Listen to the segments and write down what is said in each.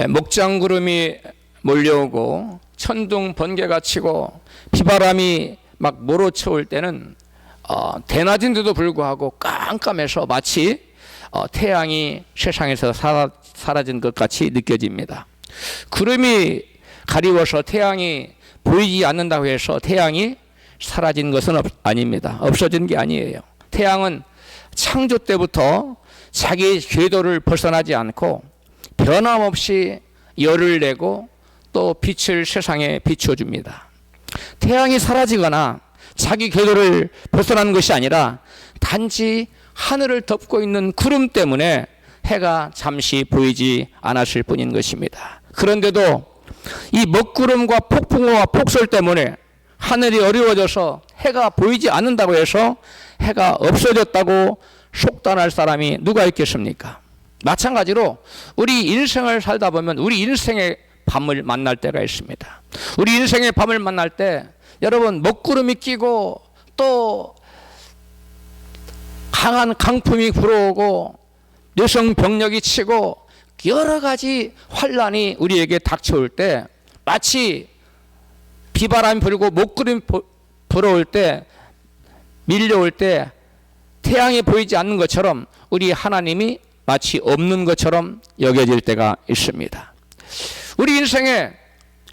목장구름이 몰려오고 천둥 번개가 치고 비바람이 막 몰아쳐올 때는 대낮인데도 불구하고 깜깜해서 마치 태양이 세상에서 사라진 것 같이 느껴집니다. 구름이 가리워서 태양이 보이지 않는다고 해서 태양이 사라진 것은 아닙니다. 없어진 게 아니에요. 태양은 창조 때부터 자기 궤도를 벗어나지 않고 변함없이 열을 내고 또 빛을 세상에 비춰줍니다. 태양이 사라지거나 자기 궤도를 벗어나는 것이 아니라 단지 하늘을 덮고 있는 구름 때문에 해가 잠시 보이지 않았을 뿐인 것입니다. 그런데도 이 먹구름과 폭풍우와 폭설 때문에 하늘이 어려워져서 해가 보이지 않는다고 해서 해가 없어졌다고 속단할 사람이 누가 있겠습니까? 마찬가지로 우리 인생을 살다 보면 우리 인생의 밤을 만날 때가 있습니다. 우리 인생의 밤을 만날 때 여러분 먹구름이 끼고 또 강한 강풍이 불어오고 뇌성병력이 치고 여러 가지 환란이 우리에게 닥쳐올 때 마치 비바람이 불고 먹구름이 불어올 때 밀려올 때 태양이 보이지 않는 것처럼 우리 하나님이 마치 없는 것처럼 여겨질 때가 있습니다. 우리 인생에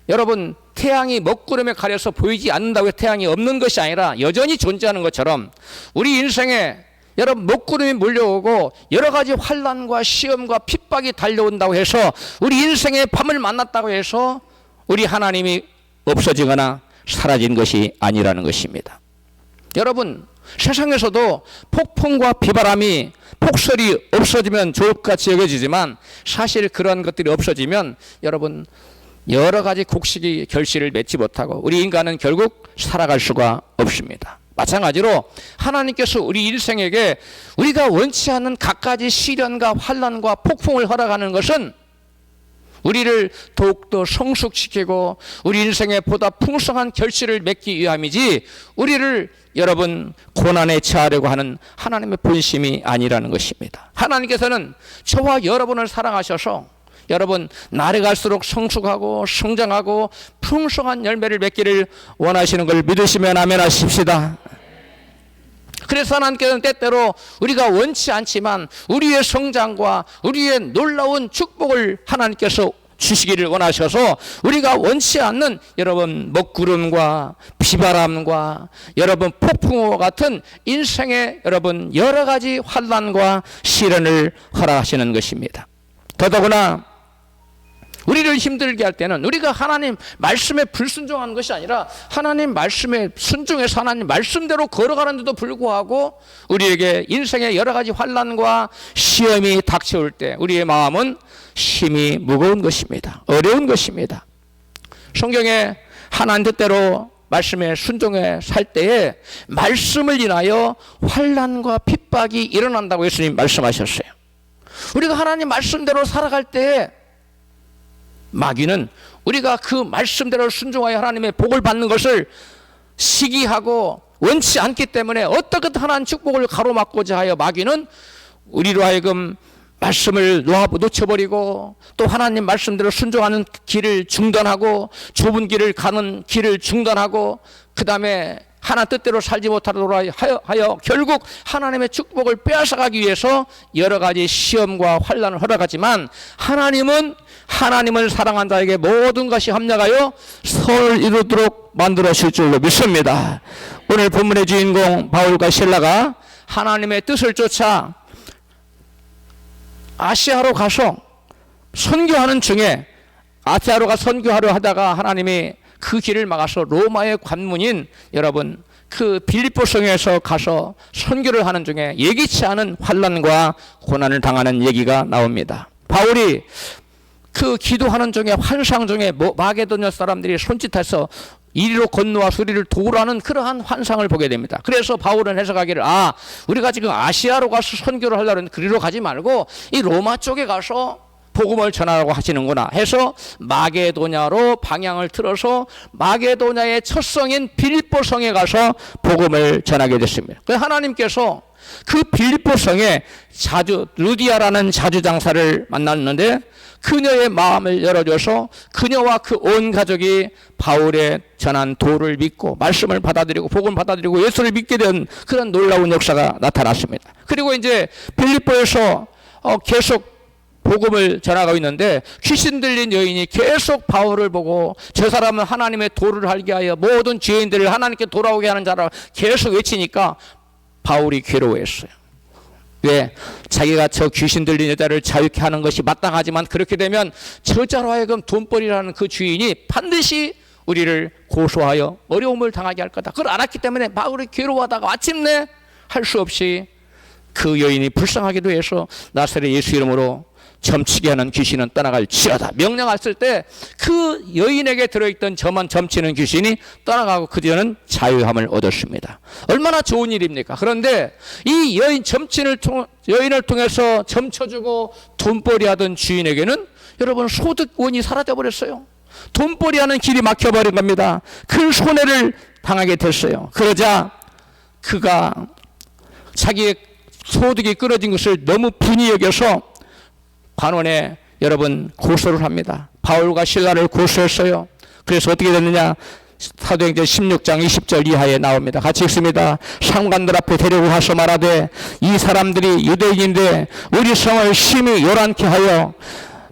여러분 태양이 먹구름에 가려서 보이지 않는다고 해서 태양이 없는 것이 아니라 여전히 존재하는 것처럼 우리 인생에 여러분 먹구름이 몰려오고 여러 가지 환난과 시험과 핍박이 달려온다고 해서 우리 인생의 밤을 만났다고 해서 우리 하나님이 없어지거나 사라진 것이 아니라는 것입니다. 여러분 세상에서도 폭풍과 비바람이 폭설이 없어지면 좋을 것 같이 여겨지지만 사실 그런 것들이 없어지면 여러분 여러 가지 곡식이 결실을 맺지 못하고 우리 인간은 결국 살아갈 수가 없습니다. 마찬가지로 하나님께서 우리 인생에게 우리가 원치 않는 갖가지 시련과 환난과 폭풍을 허락하는 것은 우리를 더욱더 성숙시키고 우리 인생에 보다 풍성한 결실을 맺기 위함이지 우리를 여러분 고난에 처하려고 하는 하나님의 본심이 아니라는 것입니다. 하나님께서는 저와 여러분을 사랑하셔서 여러분 날이 갈수록 성숙하고 성장하고 풍성한 열매를 맺기를 원하시는 걸 믿으시면 아멘 하십시다. 그래서 하나님께서는 때때로 우리가 원치 않지만 우리의 성장과 우리의 놀라운 축복을 하나님께서 주시기를 원하셔서 우리가 원치 않는 여러분 먹구름과 비바람과 여러분 폭풍우와 같은 인생의 여러분 여러 가지 환난과 시련을 허락하시는 것입니다. 더더구나 우리를 힘들게 할 때는 우리가 하나님 말씀에 불순종하는 것이 아니라 하나님 말씀에 순종해서 하나님 말씀대로 걸어가는데도 불구하고 우리에게 인생의 여러 가지 환난과 시험이 닥쳐올 때 우리의 마음은 힘이 무거운 것입니다. 어려운 것입니다. 성경에 하나님 뜻대로 말씀에 순종해 살 때에 말씀을 인하여 환난과 핍박이 일어난다고 예수님 말씀하셨어요. 우리가 하나님 말씀대로 살아갈 때에 마귀는 우리가 그 말씀대로 순종하여 하나님의 복을 받는 것을 시기하고 원치 않기 때문에 어떻게 하나님 축복을 가로막고자 하여 마귀는 우리로 하여금 말씀을 놓쳐버리고 또 하나님 말씀대로 순종하는 길을 중단하고 좁은 길을 가는 길을 중단하고 그 다음에 하나 뜻대로 살지 못하도록 하여 결국 하나님의 축복을 빼앗아가기 위해서 여러 가지 시험과 환난을 허락하지만 하나님은 하나님을 사랑한 자에게 모든 것이 합력하여 선을 이루도록 만들어 주실 줄로 믿습니다. 오늘 본문의 주인공 바울과 실라가 하나님의 뜻을 쫓아 아시아로 가서 선교하는 중에 아시아로 가 선교하려 하다가 하나님이 그 길을 막아서 로마의 관문인 여러분 그 빌립보 성에서 가서 선교를 하는 중에 예기치 않은 환난과 고난을 당하는 얘기가 나옵니다. 바울이 그 기도하는 중에 환상 중에 마게도냐 사람들이 손짓해서 이리로 건너와 수리를 도우라는 그러한 환상을 보게 됩니다. 그래서 바울은 해석하기를 우리가 지금 아시아로 가서 선교를 하려는 그리로 가지 말고 이 로마 쪽에 가서 복음을 전하라고 하시는구나 해서 마게도냐로 방향을 틀어서 마게도냐의 첫 성인 빌립보 성에 가서 복음을 전하게 됐습니다. 그래서 하나님께서 그 빌립보 성에 루디아라는 자주장사를 만났는데 그녀의 마음을 열어줘서 그녀와 그 온 가족이 바울의 전한 도를 믿고 말씀을 받아들이고 복음을 받아들이고 예수를 믿게 된 그런 놀라운 역사가 나타났습니다. 그리고 이제 빌립보에서 계속 복음을 전하고 있는데 귀신 들린 여인이 계속 바울을 보고 저 사람은 하나님의 도를 알게 하여 모든 죄인들을 하나님께 돌아오게 하는 자라 계속 외치니까 바울이 괴로워했어요. 왜? 자기가 저 귀신 들린 여자를 자유케 하는 것이 마땅하지만 그렇게 되면 저자로 하여금 돈벌이라는 그 주인이 반드시 우리를 고소하여 어려움을 당하게 할 거다. 그걸 알았기 때문에 바울이 괴로워하다가 마침내 할 수 없이 그 여인이 불쌍하기도 해서 나사렛 예수 이름으로 점치게 하는 귀신은 떠나갈지어다 명령했을 때 그 여인에게 들어있던 저만 점치는 귀신이 떠나가고 그녀는 자유함을 얻었습니다. 얼마나 좋은 일입니까? 그런데 이 여인을 통해서 점쳐주고 돈벌이하던 주인에게는 여러분 소득원이 사라져버렸어요. 돈벌이하는 길이 막혀버린 겁니다. 큰 손해를 당하게 됐어요. 그러자 그가 자기의 소득이 끊어진 것을 너무 분이 여겨서 관원에 여러분 고소를 합니다. 바울과 실라를 고소했어요. 그래서 어떻게 됐느냐? 사도행전 16장 20절 이하에 나옵니다. 같이 읽습니다. 상관들 앞에 데리고 가서 말하되 이 사람들이 유대인인데 우리 성을 심히 요란케 하여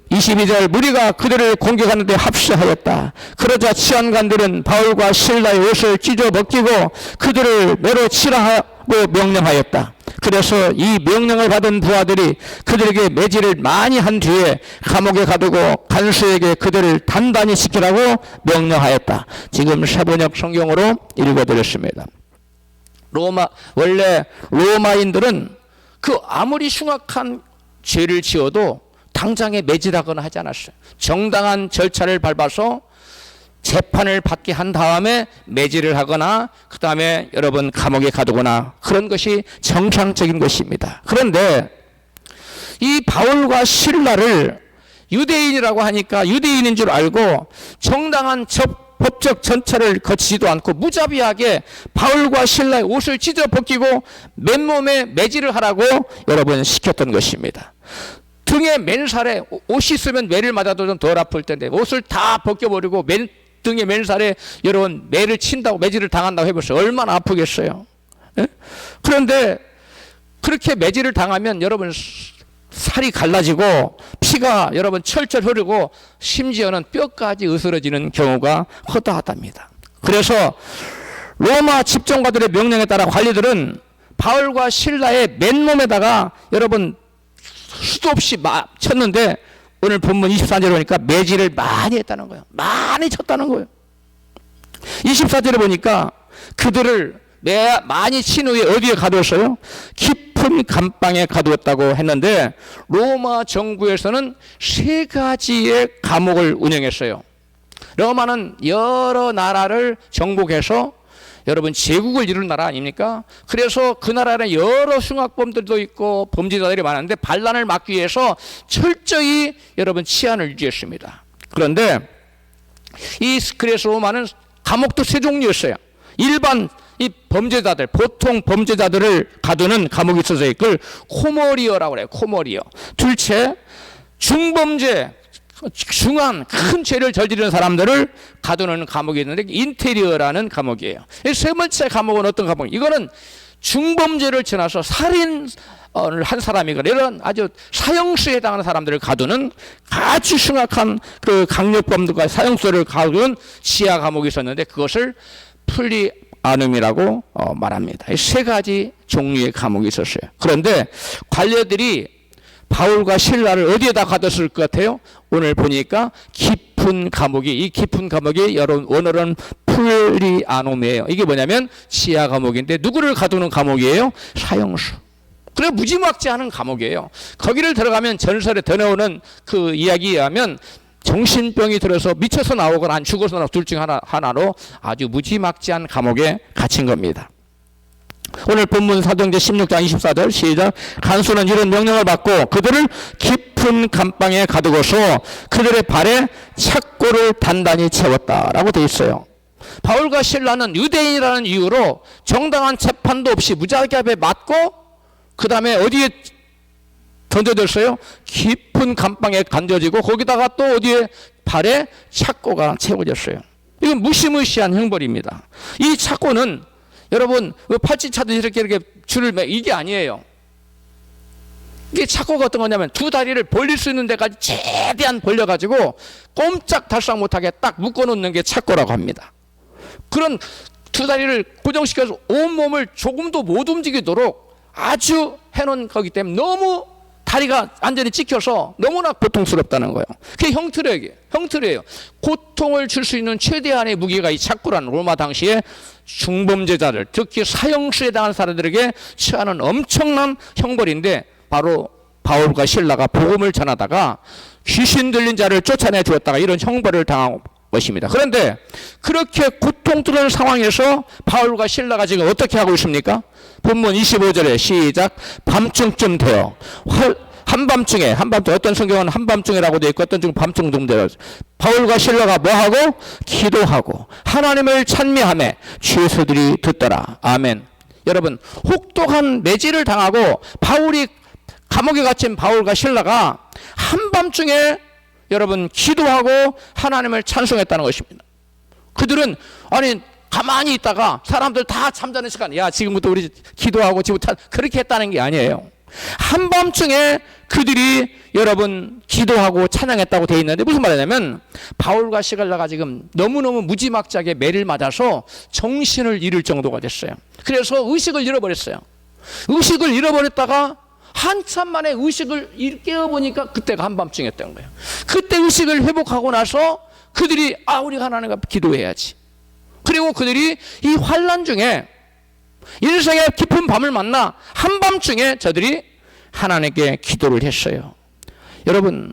22절 무리가 그들을 공격하는데 합세하였다. 그러자 치안관들은 바울과 실라의 옷을 찢어 벗기고 그들을 매로 치라하고 명령하였다. 그래서 이 명령을 받은 부하들이 그들에게 매질을 많이 한 뒤에 감옥에 가두고 간수에게 그들을 단단히 지키라고 명령하였다. 지금 세번역 성경으로 읽어드렸습니다. 원래 로마인들은 그 아무리 흉악한 죄를 지어도 당장에 매질하거나 하지 않았어요. 정당한 절차를 밟아서 재판을 받게 한 다음에 매질을 하거나 그 다음에 여러분 감옥에 가두거나 그런 것이 정상적인 것입니다. 그런데 이 바울과 실라를 유대인이라고 하니까 유대인인 줄 알고 정당한 법적 절차를 거치지도 않고 무자비하게 바울과 실라의 옷을 찢어 벗기고 맨몸에 매질을 하라고 여러분 시켰던 것입니다. 등에 맨살에 옷이 있으면 매를 맞아도 좀 덜 아플 텐데 옷을 다 벗겨버리고 등에 맨살에 여러분 매를 친다고 매질을 당한다고 해보세요. 얼마나 아프겠어요. 예? 그런데 그렇게 매질을 당하면 여러분 살이 갈라지고 피가 여러분 철철 흐르고 심지어는 뼈까지 으스러지는 경우가 허다하답니다. 그래서 로마 집정관들의 명령에 따라 관리들은 바울과 실라의 맨몸에다가 여러분 수도 없이 쳤는데 오늘 본문 24절에 보니까 매질을 많이 했다는 거예요. 많이 쳤다는 거예요. 24절에 보니까 그들을 많이 친 후에 어디에 가두었어요? 깊은 감방에 가두었다고 했는데 로마 정부에서는 3가지의 감옥을 운영했어요. 로마는 여러 나라를 정복해서 여러분 제국을 이룬 나라 아닙니까? 그래서 그 나라에는 여러 흉악범들도 있고 범죄자들이 많은데 반란을 막기 위해서 철저히 여러분 치안을 유지했습니다. 그런데 그래서 로마는 감옥도 3종류였어요. 일반 이 범죄자들, 보통 범죄자들을 가두는 감옥이 있어서 이걸 코모리어라고 그래요. 코모리어. 둘째, 중범죄, 중한 큰 죄를 저지르는 사람들을 가두는 감옥이 있는데 인테리어라는 감옥이에요. 세 번째 감옥은 어떤 감옥이에요? 이거는 중범죄를 지나서 살인을 한 사람이거나 이런 아주 사형수에 해당하는 사람들을 가두는 아주 흉악한 그 강력범들과 사형수를 가두는 지하 감옥이 있었는데 그것을 플리아눔이라고 말합니다. 3가지 종류의 감옥이 있었어요. 그런데 관료들이 바울과 실라를 어디에다 가뒀을 것 같아요? 오늘 보니까 깊은 감옥이, 이 깊은 감옥이 여러분 오늘은 플리아눔이에요. 이게 뭐냐면 지하 감옥인데 누구를 가두는 감옥이에요? 사형수. 그래 무지막지하는 감옥이에요. 거기를 들어가면 전설에 전해오는 그 이야기에 의하면 정신병이 들어서 미쳐서 나오거나 안 죽어서 나오거나 둘 중 하나로 아주 무지막지한 감옥에 갇힌 겁니다. 오늘 본문 사도행전 16장 24절 시작. 간수는 이런 명령을 받고 그들을 깊은 깊은 감방에 가두고서 그들의 발에 착고를 단단히 채웠다라고 되어 있어요. 바울과 실라는 유대인이라는 이유로 정당한 재판도 없이 무자격에 맞고 그 다음에 어디에 던져졌어요? 깊은 감방에 간져지고 거기다가 또 어디에 발에 착고가 채워졌어요. 이건 무시무시한 형벌입니다. 이 착고는 여러분 팔찌차듯이 이렇게 줄을 이게 아니에요. 이게 착고가 어떤 거냐면 두 다리를 벌릴 수 있는 데까지 최대한 벌려가지고 꼼짝달싹 못하게 딱 묶어놓는 게 착고라고 합니다. 그런 두 다리를 고정시켜서 온몸을 조금도 못 움직이도록 아주 해놓은 거기 때문에 너무 다리가 완전히 찍혀서 너무나 고통스럽다는 거예요. 그게 형틀이에요. 고통을 줄 수 있는 최대한의 무기가 이 착고라는 로마 당시에 중범죄자들, 특히 사형수에 당한 사람들에게 처하는 엄청난 형벌인데 바로 바울과 실라가 복음을 전하다가 귀신 들린 자를 쫓아내 주었다가 이런 형벌을 당한 것입니다. 그런데 그렇게 고통스러운 상황에서 바울과 실라가 지금 어떻게 하고 있습니까? 본문 25절에 시작. 밤중쯤 되어 한밤중에 어떤 성경은 한밤중이라고 되어 있고 어떤 중은 밤중쯤 되어 바울과 실라가 뭐하고? 기도하고 하나님을 찬미하며 죄수들이 듣더라. 아멘. 여러분 혹독한 매질을 당하고 바울이 감옥에 갇힌 바울과 실라가 한밤중에 여러분 기도하고 하나님을 찬송했다는 것입니다. 그들은 아니 가만히 있다가 사람들 다 잠자는 시간 야 지금부터 우리 기도하고 지금부터 그렇게 했다는 게 아니에요. 한밤중에 그들이 여러분 기도하고 찬양했다고 되어 있는데 무슨 말이냐면 바울과 실라가 지금 너무너무 무지막지하게 매를 맞아서 정신을 잃을 정도가 됐어요. 그래서 의식을 잃어버렸어요. 의식을 잃어버렸다가 한참 만에 의식을 깨어보니까 그때가 한밤중이었던 거예요. 그때 의식을 회복하고 나서 그들이 우리가 하나님 앞에 기도해야지. 그리고 그들이 이 환난 중에 인생의 깊은 밤을 만나 한밤중에 저들이 하나님께 기도를 했어요. 여러분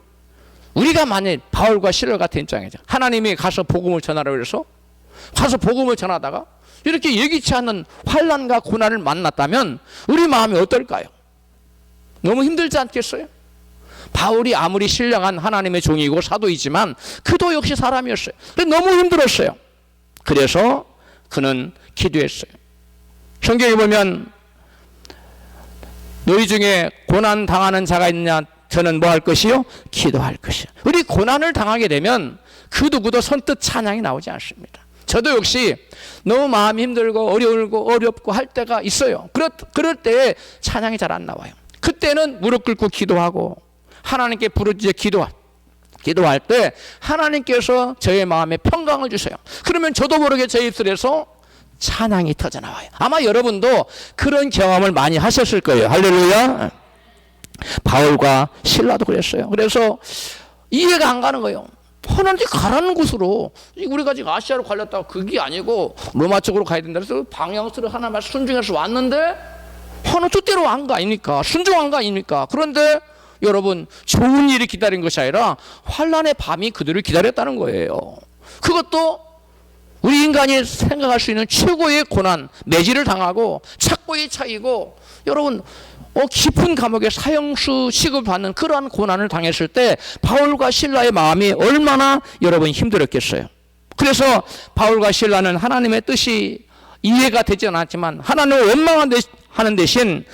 우리가 만약 바울과 실라 같은 입장이죠. 하나님이 가서 복음을 전하라고 해서 가서 복음을 전하다가 이렇게 예기치 않은 환난과 고난을 만났다면 우리 마음이 어떨까요? 너무 힘들지 않겠어요? 바울이 아무리 신령한 하나님의 종이고 사도이지만 그도 역시 사람이었어요. 너무 힘들었어요. 그래서 그는 기도했어요. 성경에 보면 너희 중에 고난 당하는 자가 있느냐 저는 뭐 할 것이요? 기도할 것이요. 우리 고난을 당하게 되면 그 누구도 선뜻 찬양이 나오지 않습니다. 저도 역시 너무 마음이 힘들고 어렵고 할 때가 있어요. 그럴 때 찬양이 잘 안 나와요. 그때는 무릎 꿇고 기도하고 하나님께 부르짖어 기도할 때 하나님께서 저의 마음에 평강을 주세요. 그러면 저도 모르게 제 입술에서 찬양이 터져나와요. 아마 여러분도 그런 경험을 많이 하셨을 거예요. 할렐루야. 바울과 실라도 그랬어요. 그래서 이해가 안 가는 거예요. 하나님 가라는 곳으로 우리가 지금 아시아로 갈렸다고 그게 아니고 로마 쪽으로 가야 된다 그래서 방향수를 하나만 순종해서 왔는데 하나님 뜻대로 안 거 아닙니까? 순종한 거 아닙니까? 그런데 여러분 좋은 일이 기다린 것이 아니라 환난의 밤이 그들을 기다렸다는 거예요. 그것도 우리 인간이 생각할 수 있는 최고의 고난, 매질을 당하고 착고에 차이고 여러분 깊은 감옥에 사형수 취급받는 그러한 고난을 당했을 때 바울과 실라의 마음이 얼마나 여러분 힘들었겠어요. 그래서 바울과 실라는 하나님의 뜻이 이해가 되지 않았지만 하나님을 원망하는 대신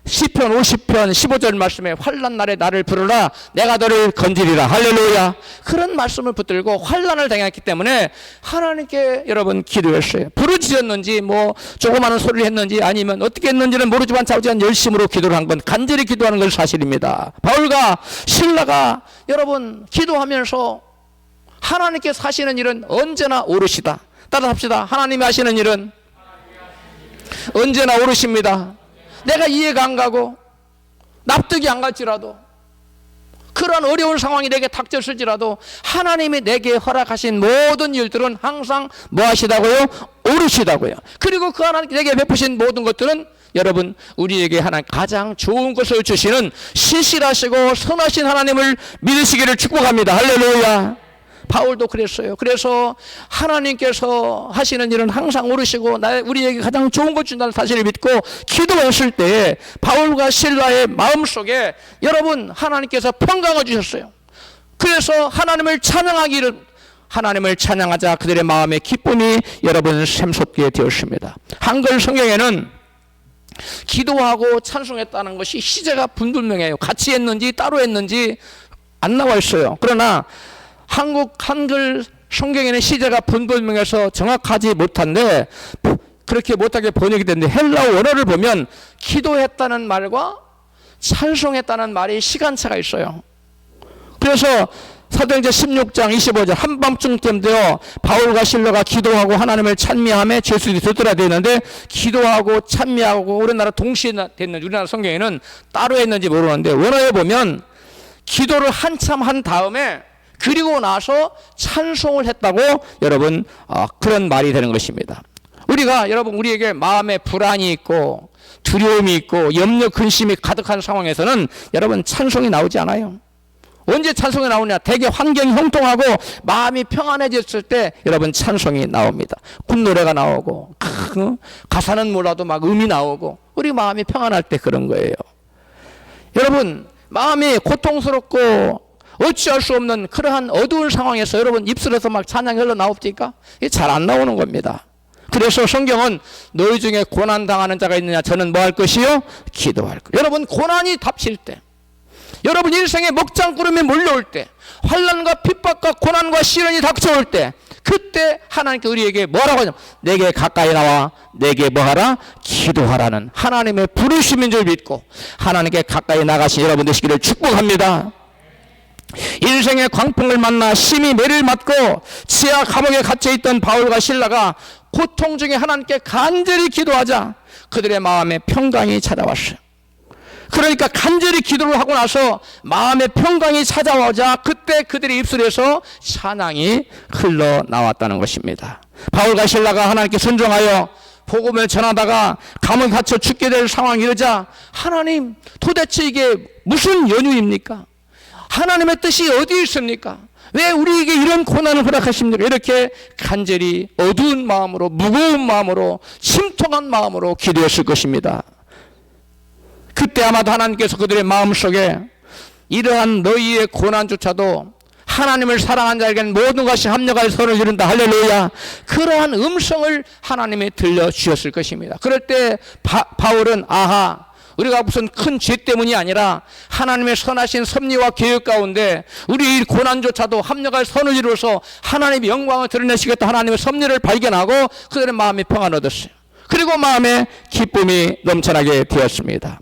시편 50편 15절 말씀에 환난 날에 나를 부르라 내가 너를 건지리라 할렐루야 그런 말씀을 붙들고 환난을 당했기 때문에 하나님께 여러분 기도했어요. 부르짖었는지 뭐 조그마한 소리를 했는지 아니면 어떻게 했는지는 모르지만 자우지간 열심으로 기도를 한 건 간절히 기도하는 건 사실입니다. 바울과 실라가 여러분 기도하면서 하나님께 하시는 일은 언제나 옳으시다. 따라합시다. 하나님이 하시는 일은 언제나 옳으십니다. 내가 이해가 안 가고 납득이 안 갈지라도 그러한 어려운 상황이 내게 닥쳤을지라도 하나님이 내게 허락하신 모든 일들은 항상 뭐 하시다고요? 옳으시다고요. 그리고 그 하나님 내게 베푸신 모든 것들은 여러분 우리에게 하나님 가장 좋은 것을 주시는 신실하시고 선하신 하나님을 믿으시기를 축복합니다. 할렐루야. 바울도 그랬어요. 그래서 하나님께서 하시는 일은 항상 옳으시고 우리에게 가장 좋은 것 준다는 사실을 믿고 기도했을 때 바울과 실라의 마음속에 여러분 하나님께서 평강을 주셨어요. 그래서 하나님을 찬양하자 그들의 마음의 기쁨이 여러분 샘솟게 되었습니다. 한글 성경에는 기도하고 찬송했다는 것이 시제가 분분명해요. 같이 했는지 따로 했는지 안 나와 있어요. 그러나 한글 성경에는 시제가 분분명해서 정확하지 못한데 그렇게 못하게 번역이 됐는데 헬라어 원어를 보면 기도했다는 말과 찬송했다는 말이 시간차가 있어요. 그래서 사도행전 16장 25절 한밤중쯤 되어 바울과 실라가 기도하고 하나님을 찬미하며 죄수들이 듣더라 되는데 기도하고 찬미하고 우리나라 동시에 됐는지 우리나라 성경에는 따로 했는지 모르는데 원어에 보면 기도를 한참 한 다음에 그리고 나서 찬송을 했다고 여러분 그런 말이 되는 것입니다. 우리에게 마음에 불안이 있고 두려움이 있고 염려 근심이 가득한 상황에서는 여러분 찬송이 나오지 않아요. 언제 찬송이 나오냐? 대개 환경이 형통하고 마음이 평안해졌을 때 여러분 찬송이 나옵니다. 굿노래가 나오고 가사는 몰라도 막 음이 나오고 우리 마음이 평안할 때 그런 거예요. 여러분 마음이 고통스럽고 어찌할 수 없는 그러한 어두운 상황에서 여러분 입술에서 막 찬양이 흘러나옵니까? 이게 잘 안 나오는 겁니다. 그래서 성경은 너희 중에 고난당하는 자가 있느냐? 저는 뭐 할 것이요? 기도할 것. 여러분 고난이 닥칠 때 여러분 인생의 먹장구름이 몰려올 때 환난과 핍박과 고난과 시련이 닥쳐올 때 그때 하나님께 우리에게 뭐라고 하냐면 내게 가까이 나와 내게 뭐하라? 기도하라는 하나님의 부르심인 줄 믿고 하나님께 가까이 나가신 여러분 되시기를 축복합니다. 인생의 광풍을 만나 심히 매를 맞고 지하 감옥에 갇혀있던 바울과 실라가 고통 중에 하나님께 간절히 기도하자 그들의 마음에 평강이 찾아왔어요. 그러니까 간절히 기도를 하고 나서 마음의 평강이 찾아오자 그때 그들의 입술에서 찬양이 흘러나왔다는 것입니다. 바울과 실라가 하나님께 순종하여 복음을 전하다가 감옥에 갇혀 죽게 될 상황이 이르자 하나님 도대체 이게 무슨 연유입니까? 하나님의 뜻이 어디 있습니까? 왜 우리에게 이런 고난을 허락하십니까? 이렇게 간절히 어두운 마음으로 무거운 마음으로 심통한 마음으로 기도했을 것입니다. 그때 아마도 하나님께서 그들의 마음속에 이러한 너희의 고난조차도 하나님을 사랑한 자에게는 모든 것이 합력하여 선을 이룬다 할렐루야 그러한 음성을 하나님이 들려주셨을 것입니다. 그럴 때 바울은 아하 우리가 무슨 큰 죄 때문이 아니라 하나님의 선하신 섭리와 계획 가운데 우리 이 고난조차도 합력할 선을 이루어서 하나님의 영광을 드러내시겠다 하나님의 섭리를 발견하고 그들의 마음이 평안 얻었어요. 그리고 마음에 기쁨이 넘쳐나게 되었습니다.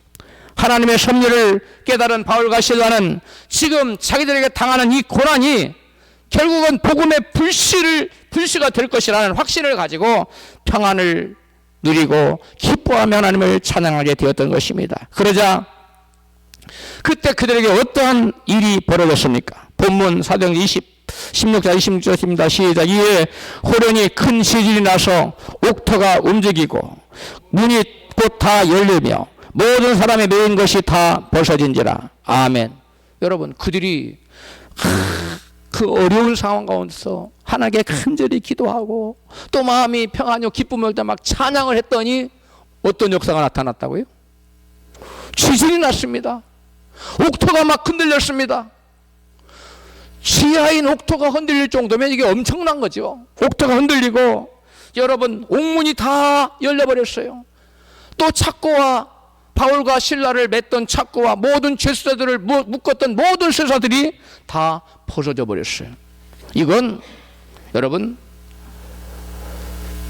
하나님의 섭리를 깨달은 바울과 실라는 지금 자기들에게 당하는 이 고난이 결국은 복음의 불씨가 될 것이라는 확신을 가지고 평안을 누리고 기뻐하며 하나님을 찬양하게 되었던 것입니다. 그러자 그때 그들에게 어떠한 일이 벌어졌습니까? 본문 사도행전 16장 26절입니다. 시작. 이에 호련히 큰 지진이 나서 옥터가 움직이고 문이 곧 다 열리며 모든 사람의 매인 것이 다 벗어진지라. 아멘. 여러분 그들이 그 어려운 상황 가운데서 하나님께 간절히 기도하고 또 마음이 평안하고 기쁨을 때 막 찬양을 했더니 어떤 역사가 나타났다고요? 지진이 났습니다. 옥토가 막 흔들렸습니다. 지하인 옥토가 흔들릴 정도면 이게 엄청난 거죠. 옥토가 흔들리고 여러분 옥문이 다 열려버렸어요. 또 착고와 바울과 실라를 맺던 착고와 모든 죄수들을 묶었던 모든 쇠사들이 다 벗어져 버렸어요. 이건 여러분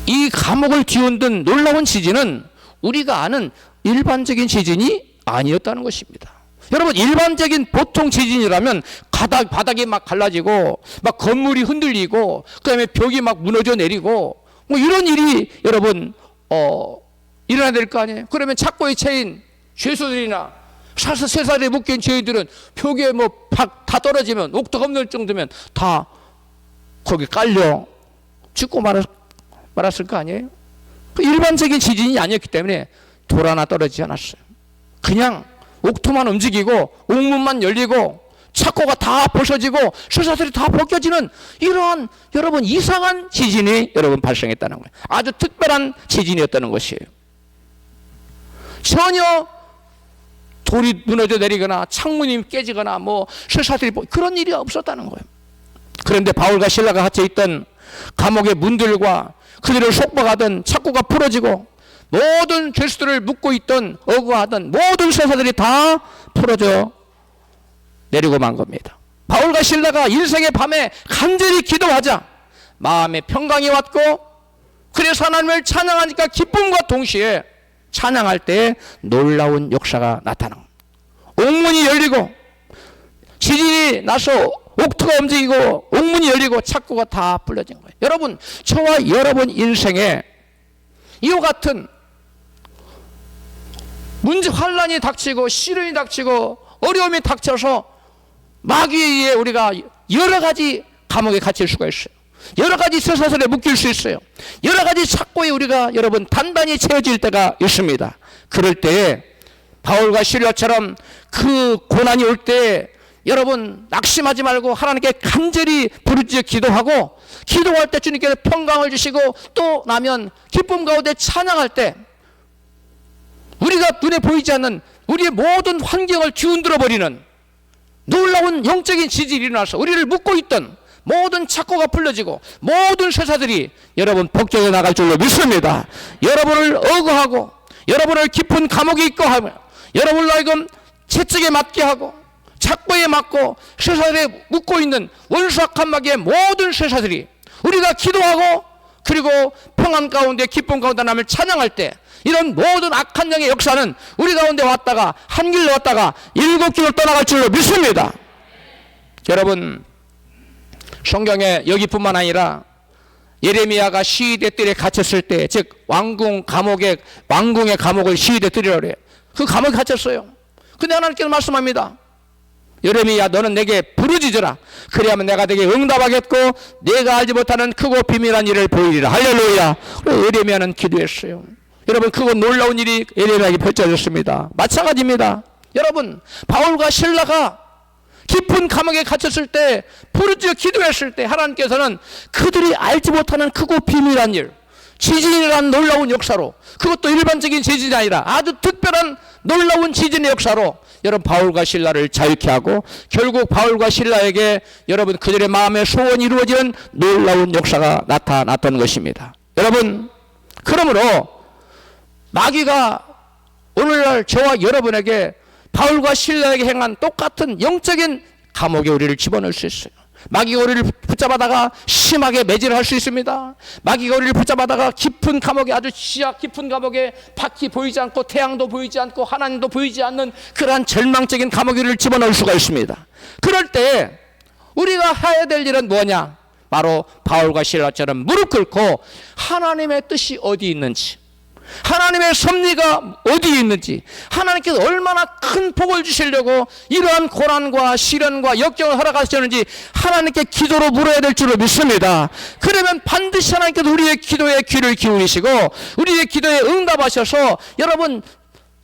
이 감옥을 뒤흔든 놀라운 지진은 우리가 아는 일반적인 지진이 아니었다는 것입니다. 여러분 일반적인 보통 지진이라면 바닥이 막 갈라지고 막 건물이 흔들리고 그다음에 벽이 막 무너져 내리고 뭐 이런 일이 여러분 일어나야 될 거 아니에요. 그러면 착고에 채인 죄수들이나 쇠사리에 묶인 죄인들은 벽에 뭐 다 떨어지면 옥토가 없는 정도면 다 거기 깔려 죽고 말았을 거 아니에요. 일반적인 지진이 아니었기 때문에 돌 하나 떨어지지 않았어요. 그냥 옥토만 움직이고 옥문만 열리고 착고가 다 벗어지고 쇠사슬이 다 벗겨지는 이러한 여러분 이상한 지진이 여러분 발생했다는 거예요. 아주 특별한 지진이었다는 것이에요. 전혀 돌이 무너져 내리거나 창문이 깨지거나 뭐 쇠사슬이 그런 일이 없었다는 거예요. 그런데 바울과 실라가 갇혀 있던 감옥의 문들과 그들을 속박하던 착고가 풀어지고 모든 죄수들을 묶고 있던 억울하던 모든 쇠사슬이 다 풀어져 내리고 만 겁니다. 바울과 실라가 인생의 밤에 간절히 기도하자 마음에 평강이 왔고 그래서 하나님을 찬양하니까 기쁨과 동시에 찬양할 때 놀라운 역사가 나타납니다. 옥문이 열리고 지진이 나서 옥토가 움직이고 옥문이 열리고 착고가 다 풀려진 거예요. 여러분, 저와 여러분 인생에 이와 같은 문제 환란이 닥치고 시련이 닥치고 어려움이 닥쳐서 마귀에 의해 우리가 여러 가지 감옥에 갇힐 수가 있어요. 여러 가지 쇠사슬에 묶일 수 있어요. 여러 가지 착고에 우리가 여러분 단단히 채워질 때가 있습니다. 그럴 때 바울과 실라처럼 그 고난이 올 때 여러분 낙심하지 말고 하나님께 간절히 부르짖어 기도하고 기도할 때 주님께서 평강을 주시고 또 나면 기쁨 가운데 찬양할 때 우리가 눈에 보이지 않는 우리의 모든 환경을 뒤흔들어 버리는 놀라운 영적인 지진이 일어나서 우리를 묶고 있던 모든 착고가 풀려지고 모든 쇠사들이 여러분 벗겨져 나갈 줄로 믿습니다. 여러분을 억울하고 여러분을 깊은 감옥에 있고 하며 여러분을 하여금 채찍에 맞게 하고 착고에 맞고 쇠사들에 묶고 있는 원수악한 마귀의 모든 쇠사들이 우리가 기도하고 그리고 평안 가운데 기쁨 가운데 하나님을 찬양할 때 이런 모든 악한 영의 역사는 우리 가운데 왔다가 한 길로 왔다가 7길로 떠나갈 줄로 믿습니다. 여러분, 성경에 여기뿐만 아니라 예레미야가 시위대 뜰에 갇혔을 때, 즉 왕궁의 감옥을 시위대 뜰이라고 그래요. 그 감옥에 갇혔어요. 근데 하나님께서 말씀합니다. 예레미야, 너는 내게 부르짖으라. 그래야만 내가 내게 응답하겠고 내가 알지 못하는 크고 비밀한 일을 보이리라. 할렐루야. 예레미야는 기도했어요. 여러분, 그거 놀라운 일이 예레미야에게 펼쳐졌습니다. 마찬가지입니다. 여러분, 바울과 실라가 깊은 감옥에 갇혔을 때 부르짖어 기도했을 때 하나님께서는 그들이 알지 못하는 크고 비밀한 일, 지진이라는 놀라운 역사로, 그것도 일반적인 지진이 아니라 아주 특별한 놀라운 지진의 역사로 여러분 바울과 실라를 자유케 하고 결국 바울과 실라에게 여러분 그들의 마음의 소원이 이루어지는 놀라운 역사가 나타났던 것입니다. 여러분, 그러므로 마귀가 오늘날 저와 여러분에게 바울과 실라에게 행한 똑같은 영적인 감옥에 우리를 집어넣을 수 있어요. 마귀가 우리를 붙잡아다가 심하게 매질을 할 수 있습니다. 마귀가 우리를 붙잡아다가 깊은 감옥에, 아주 지하 깊은 감옥에 밖이 보이지 않고 태양도 보이지 않고 하나님도 보이지 않는 그러한 절망적인 감옥에 우리를 집어넣을 수가 있습니다. 그럴 때 우리가 해야 될 일은 뭐냐? 바로 바울과 실라처럼 무릎 꿇고 하나님의 뜻이 어디 있는지, 하나님의 섭리가 어디에 있는지, 하나님께서 얼마나 큰 복을 주시려고 이러한 고난과 시련과 역경을 허락하셨는지 하나님께 기도로 물어야 될 줄로 믿습니다. 그러면 반드시 하나님께서 우리의 기도에 귀를 기울이시고 우리의 기도에 응답하셔서 여러분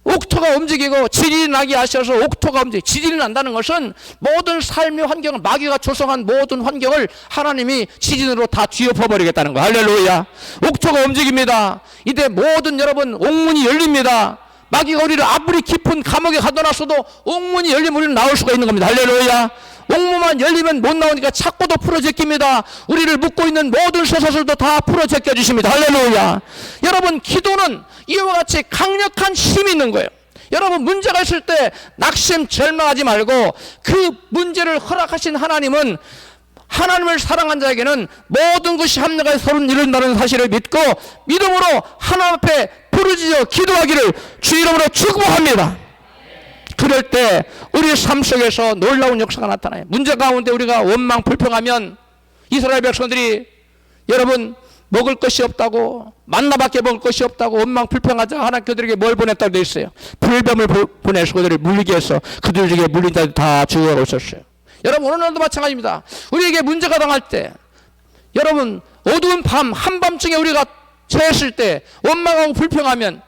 옥토가 움직이고 지진이 나게 하셔서 옥토가 움직이고, 지진이 난다는 것은 모든 삶의 환경을, 마귀가 조성한 모든 환경을 하나님이 지진으로 다 뒤엎어버리겠다는 거. 할렐루야. 옥토가 움직입니다. 이때 모든 여러분 옥문이 열립니다. 마귀가 우리를 아무리 깊은 감옥에 가둬놨어도 옥문이 열리면 우리는 나올 수가 있는 겁니다. 할렐루야. 옥문만 열리면 못 나오니까 착고도 풀어제낍니다. 우리를 묶고 있는 모든 쇠사슬도 다 풀어제껴 주십니다. 할렐루야. 여러분, 기도는 이와 같이 강력한 힘이 있는 거예요. 여러분, 문제가 있을 때 낙심 절망하지 말고 그 문제를 허락하신 하나님은, 하나님을 사랑한 자에게는 모든 것이 합력하여 서로 이룬다는 사실을 믿고 믿음으로 하나님 앞에 부르짖어 기도하기를 주 이름으로 축복합니다. 그럴 때 우리 삶 속에서 놀라운 역사가 나타나요. 문제 가운데 우리가 원망 불평하면 이스라엘 백성들이 여러분 먹을 것이 없다고, 만나밖에 먹을 것이 없다고 원망 불평하자 하나님 그들에게 뭘 보냈다고 되어 있어요. 불뱀을 보내서 그들을 물리게 해서 그들에게 물린 자들 다 죽어가고 있었어요. 여러분, 오늘날도 마찬가지입니다. 우리에게 문제가 당할 때, 여러분 어두운 밤 한밤중에 우리가 처했을 때 원망하고 불평하면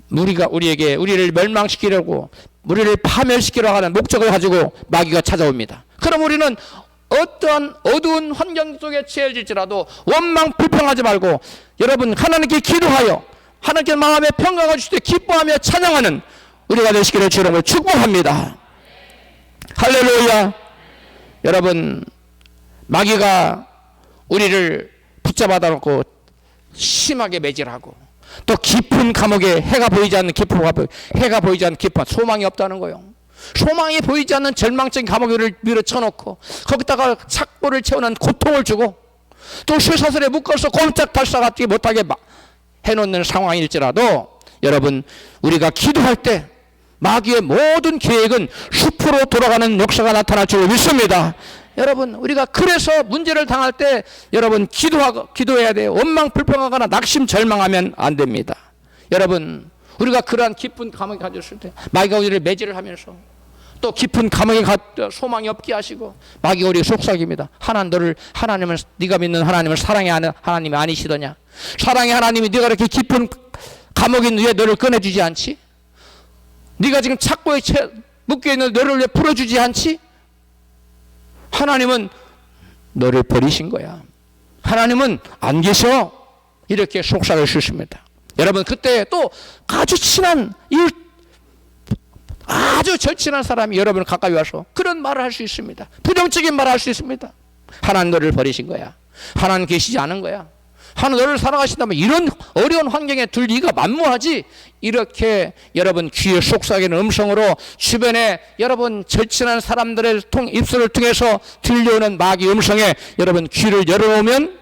우리에게 우리를 멸망시키려고 우리를 파멸시키려 하는 목적을 가지고 마귀가 찾아옵니다. 그럼 우리는 어떠한 어두운 환경 속에 처해질지라도 원망 불평하지 말고 여러분 하나님께 기도하여 하나님께 마음의 평강을 주실 때 기뻐하며 찬양하는 우리가 되시기를 주님을 축복합니다. 할렐루야. 여러분 마귀가 우리를 붙잡아 놓고 심하게 매질하고 또 깊은 감옥에 해가 보이지 않는 깊은 소망이 없다는 거예요. 소망이 보이지 않는 절망적인 감옥에 밀어쳐놓고 거기다가 착고를 채우는 고통을 주고 또 쇠사슬에 묶어서 꼼짝달싹하지 못하게 해놓는 상황일지라도 여러분 우리가 기도할 때 마귀의 모든 계획은 수포로 돌아가는 역사가 나타날 줄 믿습니다. 여러분 우리가 그래서 문제를 당할 때 여러분 기도해야 돼요. 원망 불평하거나 낙심 절망하면 안 됩니다. 여러분 우리가 그러한 깊은 감옥에 갇혔을 때 마귀가 우리를 매질을 하면서 또 깊은 감옥에 소망이 없게 하시고 마귀가 우리를 속삭입니다. 하나님을 네가 믿는 하나님을 사랑의 하나님이 아니시더냐? 사랑의 하나님이 네가 이렇게 깊은 감옥에 왜 너를 꺼내주지 않지? 네가 지금 착고에 묶여 있는 너를 왜 풀어주지 않지? 하나님은 너를 버리신 거야. 하나님은 안 계셔. 이렇게 속삭일 수 있습니다. 여러분 그때 또 아주 친한 아주 절친한 사람이 여러분을 가까이 와서 그런 말을 할 수 있습니다. 부정적인 말을 할 수 있습니다. 하나님 너를 버리신 거야. 하나님 계시지 않은 거야. 하나님 너를 사랑하신다면 이런 어려운 환경에 둘 리가 만무하지. 이렇게 여러분 귀에 속삭이는 음성으로 주변에 여러분 절친한 사람들의 입술을 통해서 들려오는 마귀 음성에 여러분 귀를 열어놓으면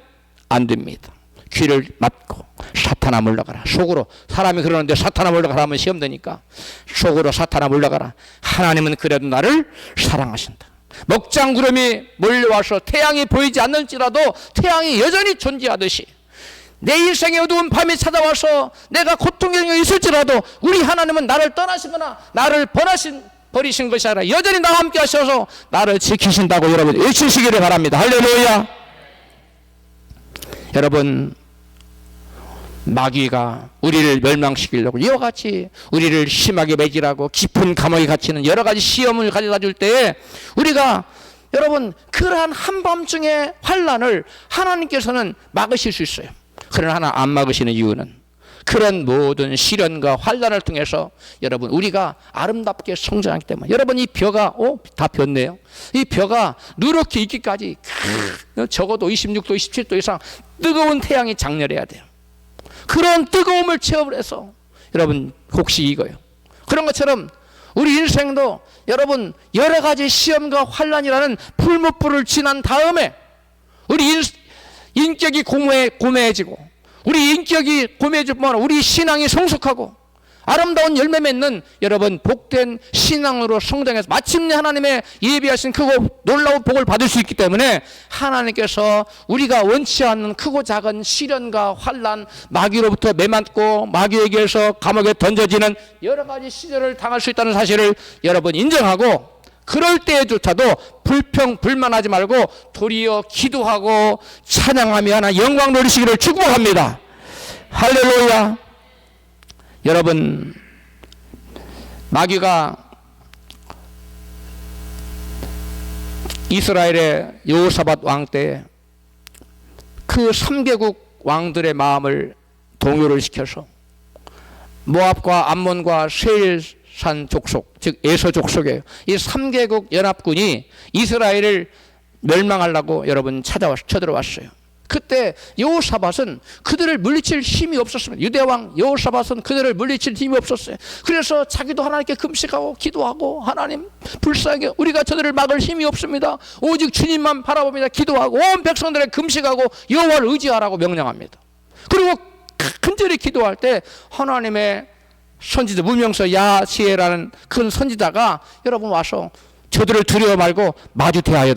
안 됩니다. 귀를 막고 사탄아 물러가라. 속으로 사람이 그러는데 사탄아 물러가라 하면 시험 되니까 속으로 사탄아 물러가라. 하나님은 그래도 나를 사랑하신다. 먹장구름이 몰려와서 태양이 보이지 않는지라도 태양이 여전히 존재하듯이 내 인생의 어두운 밤이 찾아와서 내가 고통에 있을지라도 우리 하나님은 나를 떠나시거나 나를 버리신 것이 아니라 여전히 나와 함께 하셔서 나를 지키신다고 여러분 외치시기를 바랍니다. 할렐루야. 여러분 마귀가 우리를 멸망시키려고 이와 같이 우리를 심하게 매질하고 깊은 감옥에 갇히는 여러 가지 시험을 가져다 줄 때에 우리가 여러분 그러한 한밤중의 환난을 하나님께서는 막으실 수 있어요. 그러나 안 막으시는 이유는 그런 모든 시련과 환난을 통해서 여러분 우리가 아름답게 성장하기 때문에 여러분 이 벼가 다 폈네요. 이 벼가 누렇게 있기까지 적어도 26도 27도 이상 뜨거운 태양이 장렬해야 돼요. 그런 뜨거움을 체험을 해서 여러분 혹시 이거요. 그런 것처럼 우리 인생도 여러분 여러 가지 시험과 환난이라는 풀무불을 지난 다음에 우리 인격이 고매해지고 우리 인격이 고매해질 뿐만 아니라 우리 신앙이 성숙하고 아름다운 열매 맺는 여러분 복된 신앙으로 성장해서 마침내 하나님의 예비하신 크고 놀라운 복을 받을 수 있기 때문에 하나님께서 우리가 원치 않는 크고 작은 시련과 환난 마귀로부터 매맞고 마귀에게서 감옥에 던져지는 여러 가지 시련을 당할 수 있다는 사실을 여러분 인정하고 그럴 때조차도 불평불만하지 말고 도리어 기도하고 찬양하며 하나 영광 누리시기를 축복합니다. 할렐루야. 여러분 마귀가 이스라엘의 여호사밧 왕 때 그 3개국 왕들의 마음을 동요를 시켜서 모압과 암몬과 세일산 족속 즉 에서 족속의 이 3개국 연합군이 이스라엘을 멸망하려고 여러분 쳐들어왔어요. 그때 여호사밧은 그들을 물리칠 힘이 없었습니다. 유대왕 여호사밧은 그들을 물리칠 힘이 없었어요. 그래서 자기도 하나님께 금식하고 기도하고 하나님 불쌍하게 우리가 저들을 막을 힘이 없습니다. 오직 주님만 바라봅니다. 기도하고 온 백성들의 금식하고 여호와를 의지하라고 명령합니다. 그리고 간절히 기도할 때 하나님의 선지자 무명서 야시에라는 큰 선지자가 여러분 와서 저들을 두려워 말고 마주 대하여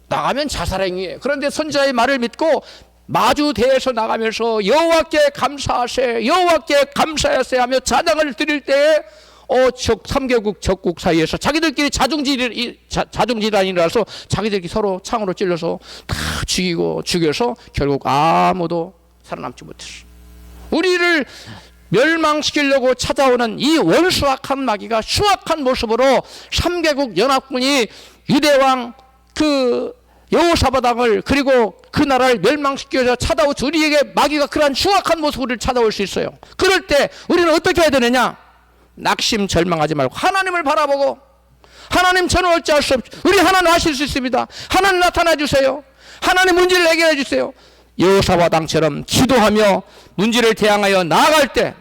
나가면 자살행위예요. 그런데 선지자의 말을 믿고 마주 대해서 나가면서 여호와께 감사하세 여호와께 감사하세 하며 찬양을 드릴 때에 3개국 적국 사이에서 자기들끼리 자중질환이 일어나서 자기들끼리 서로 창으로 찔러서 다 죽여서 결국 아무도 살아남지 못했어요. 우리를 멸망시키려고 찾아오는 이 원수악한 마귀가 수악한 모습으로 3개국 연합군이 유대왕 그 여호사밧 왕을 그리고 그 나라를 멸망시켜서 찾아올 우리에게 마귀가 그러한 수악한 모습으로 찾아올 수 있어요. 그럴 때 우리는 어떻게 해야 되느냐? 낙심 절망하지 말고 하나님을 바라보고, 하나님 저는 어찌할 수 없죠. 우리 하나님 하실 수 있습니다. 하나님 나타나 주세요. 하나님 문제를 해결해 주세요. 여호사밧 왕처럼 기도하며 문제를 대항하여 나아갈 때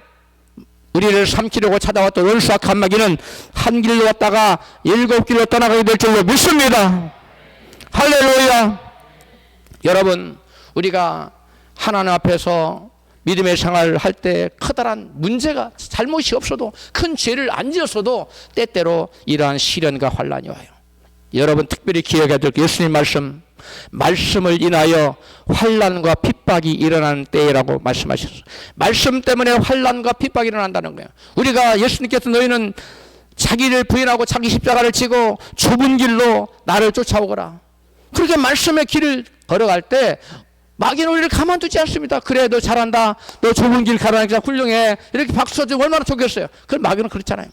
우리를 삼키려고 찾아왔던 원수악한 마귀는 한 길로 왔다가 7길로 떠나가게 될 줄로 믿습니다. 할렐루야. 여러분, 우리가 하나님 앞에서 믿음의 생활을 할 때 커다란 문제가 잘못이 없어도 큰 죄를 안 지었어도 때때로 이러한 시련과 환란이 와요. 여러분 특별히 기억해야 될 예수님 말씀을 인하여 환란과 핍박이 일어나는 때라고 말씀하셨어요. 말씀 때문에 환란과 핍박이 일어난다는 거예요. 우리가 예수님께서 너희는 자기를 부인하고 자기 십자가를 지고 좁은 길로 나를 쫓아오거라. 그렇게 말씀의 길을 걸어갈 때 마귀는 우리를 가만두지 않습니다. 그래 너 잘한다, 너 좁은 길 가라니까 훌륭해, 이렇게 박수 쳐주면 얼마나 좋겠어요. 그럼 마귀는 그렇잖아요.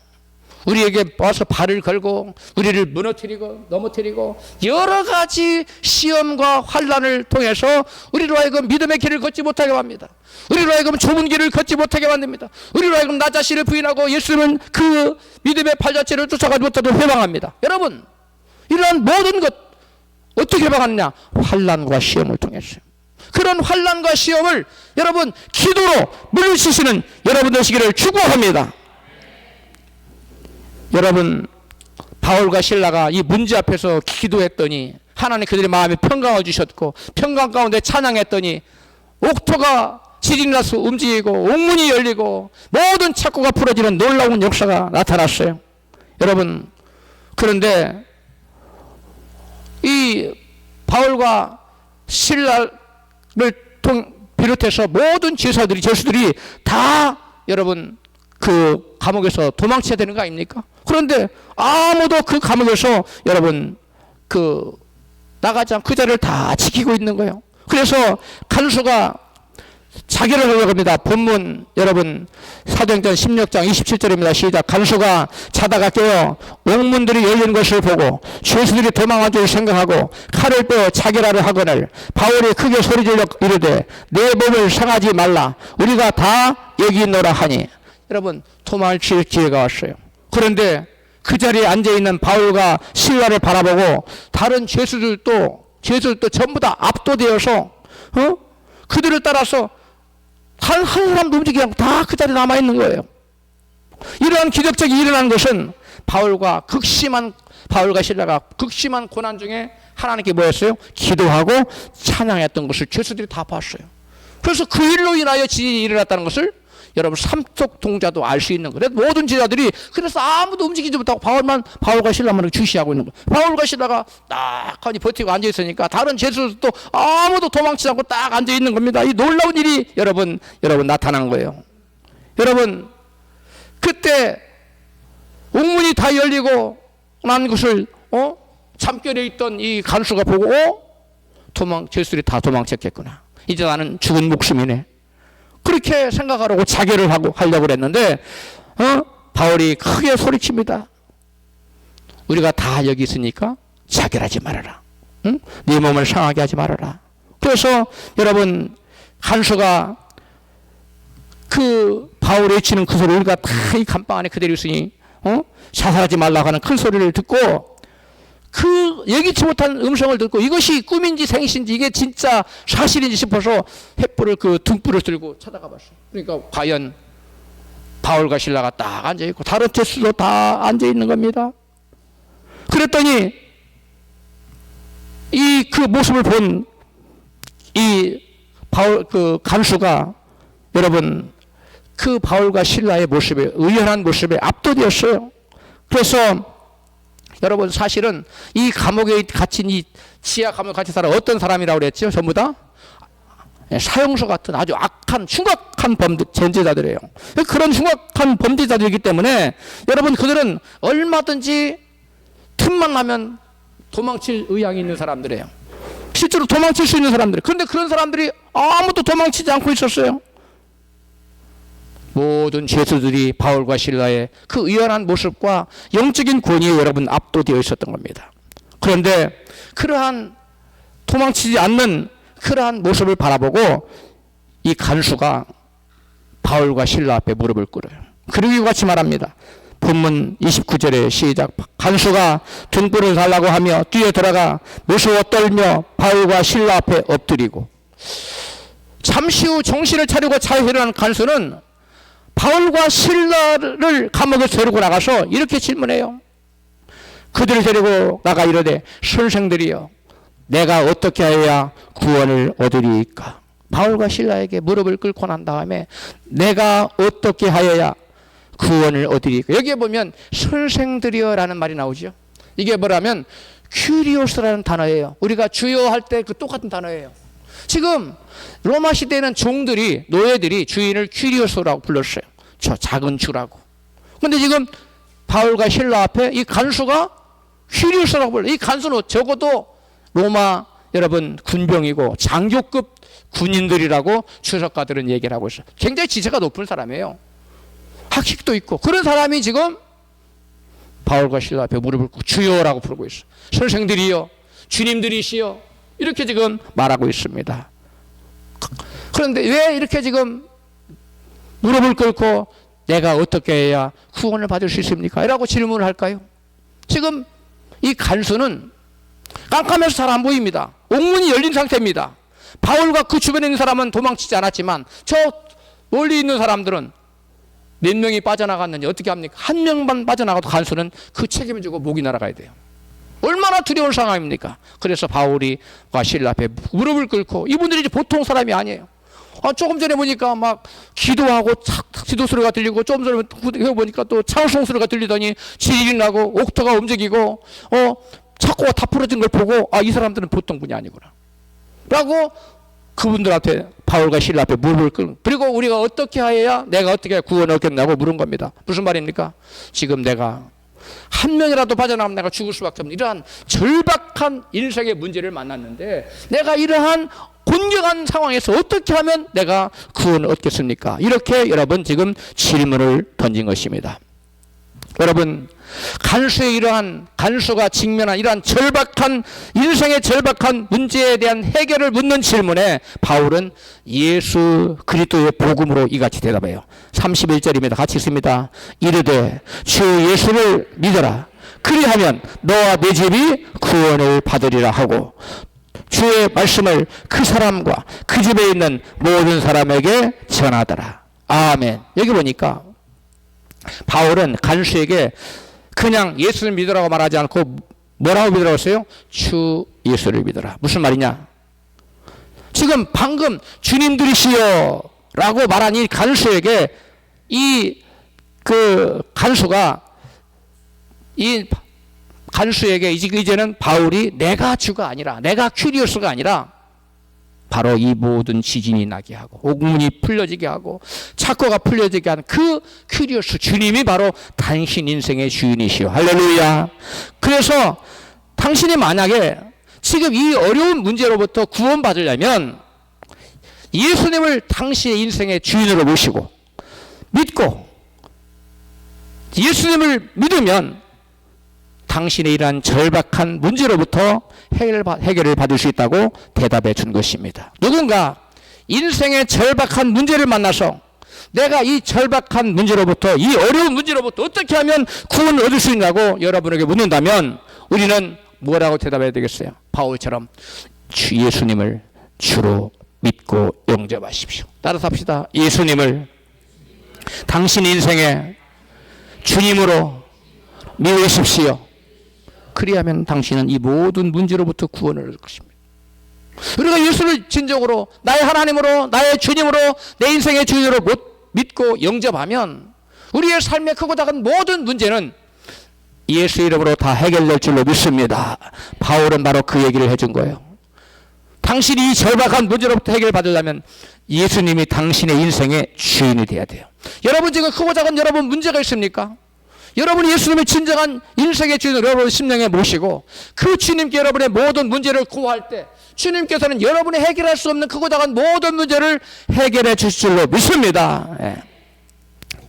우리에게 와서 발을 걸고 우리를 무너뜨리고 넘어뜨리고 여러 가지 시험과 환란을 통해서 우리로 하여금 믿음의 길을 걷지 못하게 합니다. 우리로 하여금 좁은 길을 걷지 못하게 만듭니다. 우리로 하여금 나 자신을 부인하고 예수님은 그 믿음의 발자취를 쫓아가지 못하도록 회방합니다. 여러분, 이러한 모든 것 어떻게 회방하느냐? 환란과 시험을 통해서요. 그런 환란과 시험을 여러분 기도로 물리치시는 여러분 되시기를 축복합니다. 여러분, 바울과 실라가 이 문제 앞에서 기도했더니 하나님 그들의 마음에 평강을 주셨고, 평강 가운데 찬양했더니 옥토가 지진나서 움직이고 옥문이 열리고 모든 착고가 풀어지는 놀라운 역사가 나타났어요. 여러분, 그런데 이 바울과 실라를 비롯해서 모든 제수들이 다 여러분 그 감옥에서 도망쳐야 되는 거 아닙니까? 그런데 아무도 그 감옥에서 여러분 그 나가지 않고 그 자리를 다 지키고 있는 거예요. 그래서 간수가 자결을 하려고 합니다. 본문 여러분 사도행전 16장 27절입니다. 시작. 간수가 자다가 깨어 옥문들이 열린 것을 보고 죄수들이 도망한 줄 생각하고 칼을 빼어 자결하려 하거늘 바울이 크게 소리질러 이르되 내 몸을 상하지 말라, 우리가 다 여기 있노라 하니. 여러분, 도망칠 기회가 왔어요. 그런데 그 자리에 앉아있는 바울과 실라를 바라보고 다른 죄수들도 전부 다 압도되어서 그들을 따라서 한 사람도 움직이지 않고 다 그 자리에 남아있는 거예요. 이러한 기적적이 일어난 것은 바울과 실라가 극심한 고난 중에 하나님께 뭐였어요? 기도하고 찬양했던 것을 죄수들이 다 봤어요. 그래서 그 일로 인하여 지진이 일어났다는 것을 여러분 삼척 동자도 알 수 있는 거예요. 모든 제자들이 그래서 아무도 움직이지 못하고 바울과 실라만 주시하고 있는 거예요. 바울과 실라가 딱 하니 버티고 앉아 있으니까 다른 제자들도 아무도 도망치지 않고 딱 앉아 있는 겁니다. 이 놀라운 일이 여러분 나타난 거예요. 여러분, 그때 옥문이 다 열리고 난 것을 잠결에 있던 이 간수가 보고 제자들이 다 도망쳤겠구나. 이제 나는 죽은 목숨이네. 그렇게 생각하려고 자결을 하려고 했는데 바울이 크게 소리칩니다. 우리가 다 여기 있으니까 자결하지 말아라. 응? 네 몸을 상하게 하지 말아라. 그래서 여러분 간수가 그 바울이 외치는 그 소리를 우리가 다 이 감방 안에 그대로 있으니 자살하지 말라고 하는 큰 소리를 듣고 그 예기치 못한 음성을 듣고 이것이 꿈인지 생신지 이게 진짜 사실인지 싶어서 횃불을 그 등불을 들고 찾아가 봤어요. 그러니까 과연 바울과 실라가 딱 앉아있고 다른 제수도 다 앉아있는 겁니다. 그랬더니 이 그 모습을 본 이 바울 그 간수가 여러분 그 바울과 실라의 모습에 의연한 모습에 압도되었어요. 그래서 여러분 사실은 이 감옥에 갇힌 이 지하 감옥에 갇힌 사람 어떤 사람이라고 그랬죠? 전부 다 사형수 같은 아주 악한 흉악한 범죄자들이에요. 그런 흉악한 범죄자들이기 때문에 여러분 그들은 얼마든지 틈만 나면 도망칠 의향이 있는 사람들이에요. 실제로 도망칠 수 있는 사람들. 그런데 그런 사람들이 아무도 도망치지 않고 있었어요. 모든 죄수들이 바울과 실라의 그 의연한 모습과 영적인 권위에 여러분 압도되어 있었던 겁니다. 그런데 그러한 도망치지 않는 그러한 모습을 바라보고 이 간수가 바울과 실라 앞에 무릎을 꿇어요. 그리고 같이 말합니다. 본문 29절에 시작. 간수가 등불을 달라고 하며 뛰어들어가 무서워 떨며 바울과 실라 앞에 엎드리고. 잠시 후 정신을 차리고 자유에 일어난 간수는 바울과 실라를 감옥에 데리고 나가서 이렇게 질문해요. 그들을 데리고 나가 이르되 선생들이여 내가 어떻게 하여야 구원을 얻으리이까. 바울과 실라에게 무릎을 꿇고 난 다음에 내가 어떻게 하여야 구원을 얻으리이까. 여기에 보면 선생들이여 라는 말이 나오죠. 이게 뭐라면 큐리오스라는 단어예요. 우리가 주여 할 때 그 똑같은 단어예요. 지금 로마 시대에는 종들이, 노예들이 주인을 큐리오스라고 불렀어요. 저 작은 주라고. 근데 지금 바울과 실라 앞에 이 간수가 큐리오스라고 불러요. 이 간수는 적어도 로마 여러분 군병이고 장교급 군인들이라고 주석가들은 얘기를 하고 있어요. 굉장히 지체가 높은 사람이에요. 학식도 있고. 그런 사람이 지금 바울과 실라 앞에 무릎을 꿇고 주여라고 부르고 있어요. 선생들이여, 주님들이시여, 이렇게 지금 말하고 있습니다. 그런데 왜 이렇게 지금 무릎을 꿇고 내가 어떻게 해야 구원을 받을 수 있습니까? 라고 질문을 할까요? 지금 이 간수는 깜깜해서 잘 안 보입니다. 옥문이 열린 상태입니다. 바울과 그 주변에 있는 사람은 도망치지 않았지만 저 멀리 있는 사람들은 몇 명이 빠져나갔는지 어떻게 합니까? 한 명만 빠져나가도 간수는 그 책임을 지고 목이 날아가야 돼요. 얼마나 두려운 상황입니까? 그래서 바울과 실라 앞에 무릎을 꿇고, 이분들이 이제 보통 사람이 아니에요. 조금 전에 보니까 막 기도하고 기도 소리가 들리고, 조금 전에 보니까 또 찬송 소리가 들리더니 지진이 나고 옥토가 움직이고 착고가 다 풀어진 걸 보고 이 사람들은 보통 분이 아니구나 라고 그분들한테 바울과 실라 앞에 무릎을 꿇고, 그리고 우리가 어떻게 하여야 내가 어떻게 구원을 얻겠냐고 물은 겁니다. 무슨 말입니까? 지금 내가 한 명이라도 빠져나가면 내가 죽을 수밖에 없는 이러한 절박한 인생의 문제를 만났는데 내가 이러한 곤경한 상황에서 어떻게 하면 내가 구원을 얻겠습니까? 이렇게 여러분 지금 질문을 던진 것입니다. 여러분, 간수가 직면한 이러한 절박한 인생의 절박한 문제에 대한 해결을 묻는 질문에 바울은 예수 그리스도의 복음으로 이같이 대답해요. 31절입니다. 같이 있습니다. 이르되 주 예수를 믿어라. 그리하면 너와 네 집이 구원을 받으리라 하고 주의 말씀을 그 사람과 그 집에 있는 모든 사람에게 전하더라. 아멘. 여기 보니까 바울은 간수에게 그냥 예수를 믿으라고 말하지 않고 뭐라고 믿으라고 했어요? 주 예수를 믿어라. 무슨 말이냐? 지금 방금 주님들이시여 라고 말한 이 간수에게 간수에게 이제는 바울이 내가 주가 아니라, 내가 큐리오스가 아니라 바로 이 모든 지진이 나게 하고 옥문이 풀려지게 하고 착고가 풀려지게 하는 그 큐리오스 주님이 바로 당신 인생의 주인이시오. 할렐루야. 그래서 당신이 만약에 지금 이 어려운 문제로부터 구원받으려면 예수님을 당신의 인생의 주인으로 모시고 믿고 예수님을 믿으면 당신의 이러한 절박한 문제로부터 해결을 받을 수 있다고 대답해 준 것입니다. 누군가 인생의 절박한 문제를 만나서 내가 이 절박한 문제로부터, 이 어려운 문제로부터 어떻게 하면 구원을 얻을 수 있냐고 여러분에게 묻는다면 우리는 뭐라고 대답해야 되겠어요? 바울처럼 주 예수님을 주로 믿고 영접하십시오. 따라서 합시다. 예수님을 당신 인생의 주님으로 믿으십시오. 그리하면 당신은 이 모든 문제로부터 구원을 얻을 것입니다. 우리가 예수를 진정으로 나의 하나님으로, 나의 주님으로, 내 인생의 주인으로 믿고 영접하면 우리의 삶의 크고 작은 모든 문제는 예수 이름으로 다 해결될 줄로 믿습니다. 바울은 바로 그 얘기를 해준 거예요. 당신이 이 절박한 문제로부터 해결받으려면 예수님이 당신의 인생의 주인이 돼야 돼요. 여러분 지금 크고 작은 여러분 문제가 있습니까? 여러분이 예수님의 진정한 인생의 주인을 여러분 심령에 모시고 그 주님께 여러분의 모든 문제를 고할 때 주님께서는 여러분이 해결할 수 없는 크고 작은 모든 문제를 해결해 주실 줄로 믿습니다. 예.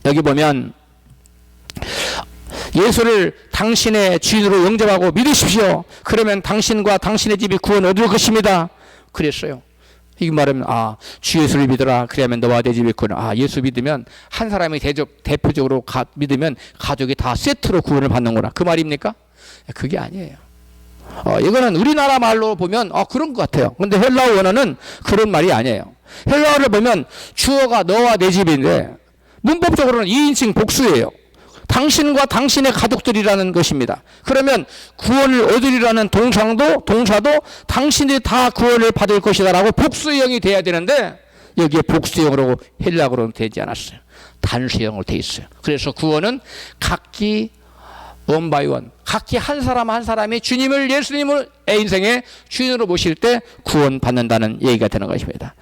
여기 보면 예수를 당신의 주인으로 영접하고 믿으십시오. 그러면 당신과 당신의 집이 구원 얻을 것입니다. 그랬어요. 이 말하면 주 예수를 믿어라. 그러면 너와 내 집이 구원. 예수 믿으면 한 사람이 대표적으로 믿으면 가족이 다 세트로 구원을 받는구나. 그 말입니까? 그게 아니에요. 이거는 우리나라 말로 보면 그런 것 같아요. 근데 헬라어 원어는 그런 말이 아니에요. 헬라어를 보면 주어가 너와 내 집인데 문법적으로는 2인칭 복수예요. 당신과 당신의 가족들이라는 것입니다. 그러면 구원을 얻으리라는 동사도 당신들이 다 구원을 받을 것이다 라고 복수형이 돼야 되는데 여기에 복수형으로 헬라어로는 되지 않았어요. 단수형으로 돼 있어요. 그래서 구원은 각기 원 바이 원, 각기 한 사람 한 사람이 주님을, 예수님을 인생의 주인으로 모실 때 구원받는다는 얘기가 되는 것입니다.